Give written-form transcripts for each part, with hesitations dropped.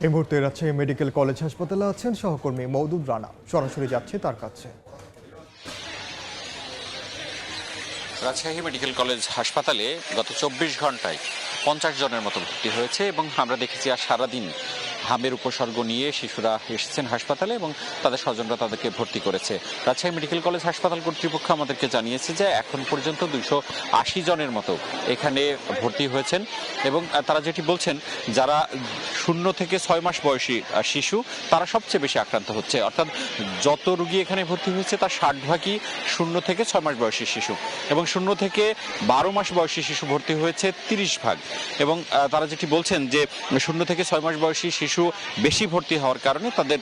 এই মুহূর্তে Rajshahi medical college হাসপাতালে আছেন সহকর্মী মওদুদ রানা। সরাসরি যাচ্ছে তার কাছে। রাজশাহী মেডিকেল কলেজ হাসপাতালে গত 24 ঘন্টায় 50 জনের মতো ভর্তি হয়েছে এবং আমরা দেখেছি আর সারাদিন হামের উপসর্গ নিয়ে শিশুরা এসেছেন হাসপাতালে এবং তাদের স্বজনরা তাদেরকে ভর্তি করেছে। রাজশাহী মেডিকেল কলেজ হাসপাতাল কর্তৃপক্ষ আমাদেরকে জানিয়েছে যে এখন পর্যন্ত 280 জনের মতো এখানে ভর্তি হয়েছেন এবং তারা যেটি বলছেন যারা 0 থেকে 6 মাস বয়সী শিশু তারা সবচেয়ে বেশি আক্রান্ত হচ্ছে। অর্থাৎ যত রোগী এখানে ভর্তি হয়েছে তার 60 ভাগই 0 থেকে 6 মাস বয়সী শিশু এবং 0 থেকে 12 মাস বয়সী শিশু ভর্তি হয়েছে 30 ভাগ। এবং তারা যেটি বলছেন যে 0 থেকে 6 মাস বয়সী শিশু বেশি ভর্তি হওয়ার কারণে তাদের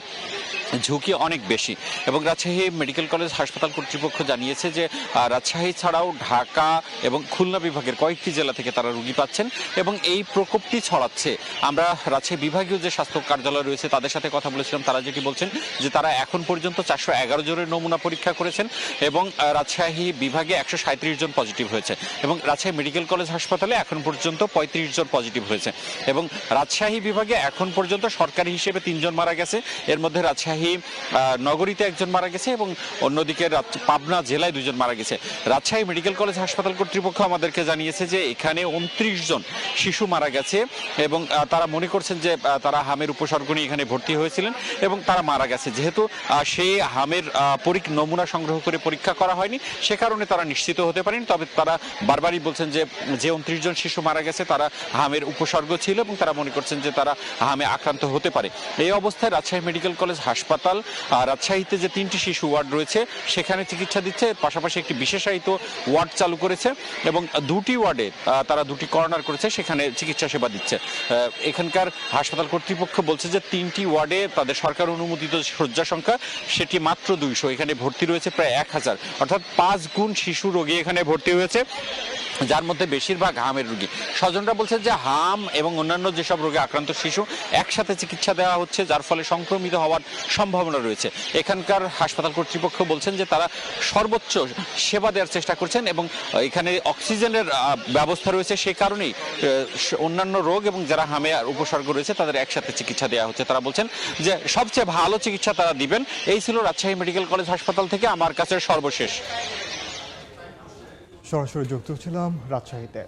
ঝুঁকি অনেক বেশি। এবং রাজশাহী মেডিকেল কলেজ হাসপাতাল কর্তৃপক্ষ জানিয়েছে যে রাজশাহী ছাড়াও ঢাকা এবং খুলনা বিভাগের কয়েকটি জেলা থেকে তারা রোগী পাচ্ছেন এবং এই প্রকোপটি ছড়াচ্ছে। আমরা রাজশাহী বিভাগীয় যে স্বাস্থ্য কার্যালয় রয়েছে তাদের সাথে কথা বলেছিলাম, তারা যেটি বলছেন যে তারা এখন পর্যন্ত 411 জনের নমুনা পরীক্ষা করেছেন এবং রাজশাহী বিভাগে 137 জন পজিটিভ হয়েছে এবং রাজশাহী মেডিকেল কলেজ হাসপাতালে এখন পর্যন্ত 35 জন পজিটিভ হয়েছে এবং রাজশাহী বিভাগে এখন পর্যন্ত সরকারি হিসেবে 3 জন মারা গেছে। এর মধ্যে রাজশাহী নগরীতে 1 জন মারা গেছে এবং অন্যদিকে পাবনা জেলায় 2 জন মারা গেছে। রাজশাহী মেডিকেল কলেজ হাসপাতাল কর্তৃপক্ষ আমাদেরকে জানিয়েছে যে এখানে 29 জন শিশু মারা গেছে এবং তারা মনে করছেন যে তারা হামের উপসর্গ নিয়ে এখানে ভর্তি হয়েছিলেন এবং তারা মারা গেছে। যেহেতু সেই হামের নমুনা সংগ্রহ করে পরীক্ষা করা হয়নি সে কারণে তারা নিশ্চিত হতে পারেন। তবে তারা বারবারই বলছেন যে 29 জন শিশু মারা গেছে তারা হামের উপসর্গ ছিল এবং তারা মনে করছেন যে তারা হামে আক্রান্ত হতে পারে। এই অবস্থায় রাজশাহী মেডিকেল কলেজ হাসপাতাল রাজশাহীতে যে 3টি শিশু ওয়ার্ড রয়েছে সেখানে চিকিৎসা দিচ্ছে, পাশাপাশি একটি বিশেষায়িত ওয়ার্ড চালু করেছে এবং 2টি ওয়ার্ডে তারা 2টি কর্নার করেছে, সেখানে চিকিৎসা সেবা দিচ্ছে। এখানকার হাসপাতাল কর্তৃপক্ষ বলছে যে 3টি ওয়ার্ডে তাদের সরকার অনুমোদিত শয্যা সংখ্যা সেটি মাত্র 200, এখানে ভর্তি রয়েছে প্রায় 1000, অর্থাৎ 5 গুণ শিশু রোগী এখানে ভর্তি হয়েছে, যার মধ্যে বেশিরভাগ হামের রোগী। স্বজনরা বলছে যে হাম এবং অন্যান্য যেসব রোগে আক্রান্ত শিশু একসাথে চিকিৎসা দেওয়া হচ্ছে, যার ফলে সংক্রমিত হওয়ার সম্ভাবনা রয়েছে। এখানকার হাসপাতাল কর্তৃপক্ষ বলছেন যে তারা সর্বোচ্চ সেবা দেওয়ার চেষ্টা করছেন এবং এখানে অক্সিজেনের ব্যবস্থা রয়েছে, সে কারণেই অন্যান্য রোগ এবং যারা হামে উপসর্গ রয়েছে তাদের একসাথে চিকিৎসা দেওয়া হচ্ছে। তারা বলছেন যে সবচেয়ে ভালো চিকিৎসা তারা দিবেন। এই ছিল রাজশাহী মেডিকেল কলেজ হাসপাতাল থেকে আমার কাছে সর্বশেষ। সরাসরি যুক্ত ছিলাম রাজশাহীতে।